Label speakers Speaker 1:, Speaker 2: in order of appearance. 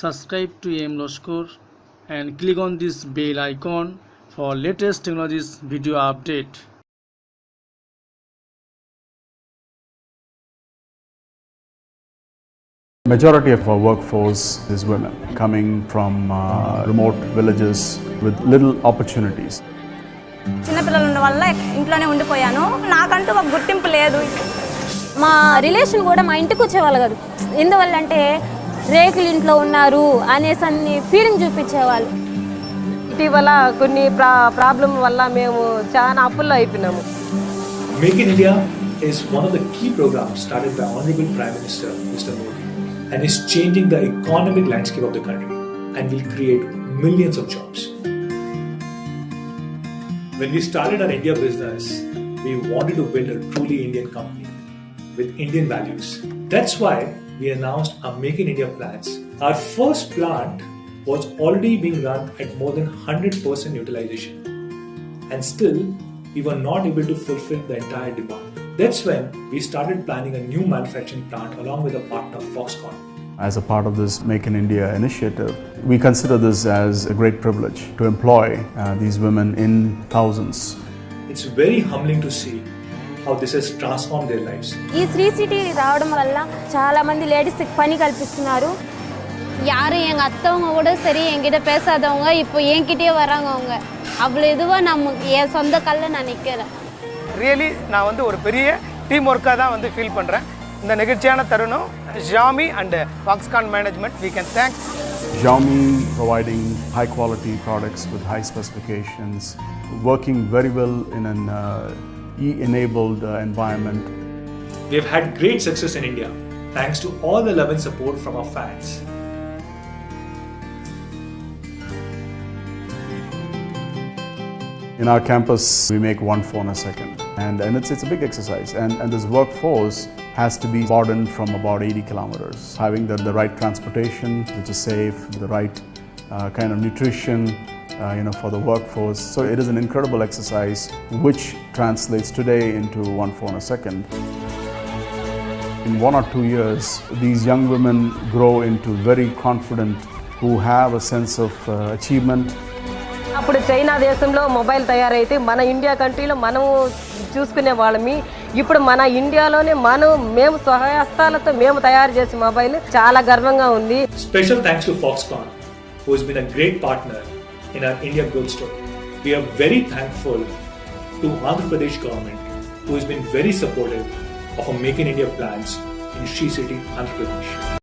Speaker 1: subscribe to M.Laskar and click on this bell icon for latest technologies video update.
Speaker 2: Majority of our workforce is women coming from remote villages with little opportunities.
Speaker 3: చిన్న పిల్లలు ఉన్న వల్ల ఇంట్లోనే ఉండిపోయాను. నాకంటూ ఒక గుర్తింపు లేదు.
Speaker 4: మా రిలేషన్ కూడా మా ఇంటికి వచ్చేవాళ్ళు కాదు. ఎందువల్ల అంటే రేకులు ఇంట్లో ఉన్నారు అనేసి అన్ని ఫీలింగ్ చూపించేవాళ్ళు.
Speaker 5: ఇటీవల కొన్ని ప్రాబ్లం వల్ల మేము చాలా అప్పుల్లో అయిపోయినాము.
Speaker 6: Make in India is one of the key programs started by Honorable Prime Minister Mr. Modi and is changing the economic landscape of the country and will create millions of jobs. When we started our India business, we wanted to build a truly Indian company with Indian values. That's why we announced our Make in India plans. Our first plant was already being run at more than 100% utilization. And still, we were not able to fulfill the entire demand. That's when we started planning a new manufacturing plant along with a partner Foxconn.
Speaker 2: As a part of this Make in India initiative, we consider this as a great privilege to employ these women in thousands.
Speaker 6: It's very humbling to see how this has transformed their lives.
Speaker 4: ఈ Shri city రావడం వల్ల చాలా మంది ladies పని కల్పిస్తున్నారు. யாரும் எங்க அத்தவங்க கூட சரி என்கிட்ட பேசாதவங்க இப்போ என்கிட்டயே வராங்க. அவங்க அவ்வளோ இதுவாக என் சொந்த கல்ல நான் நிற்கிறேன்.
Speaker 7: ரியலி நான் ஒரு பெரிய டீம் ஒர்க்காக தான் ஃபீல் பண்ணுறேன். இந்த நெகிழ்ச்சியான தருணம் Xiaomi and Foxconn management we can thank.
Speaker 2: Xiaomi providing high quality products with high specifications, working very well in an e-enabled environment.
Speaker 6: We have had great success in India thanks to all the love and support from our fans.
Speaker 2: In our campus, we make one phone a second, and it's a big exercise. And this workforce has to be broadened from about 80 kilometers, having the right transportation, which is safe, the right kind of nutrition, for the workforce. So it is an incredible exercise, which translates today into one phone a second. In 1 or 2 years, these young women grow into very confident, who have a sense of achievement.
Speaker 5: అప్పుడు China దేశంలో mobile తయారైతే మన India కంట్రీలో మనము చూసుకునే వాళ్ళమి. ఇప్పుడు మన ఇండియాలోనే మేము స్వహస్తాలతో మేము తయారు చేసే మొబైల్ చాలా గర్వంగా ఉంది.
Speaker 6: Special thanks to Foxconn, who has been a great partner in our India growth story. We are very thankful to Andhra Pradesh government, who has been very supportive of our Make in India plans in Sri City, Andhra Pradesh.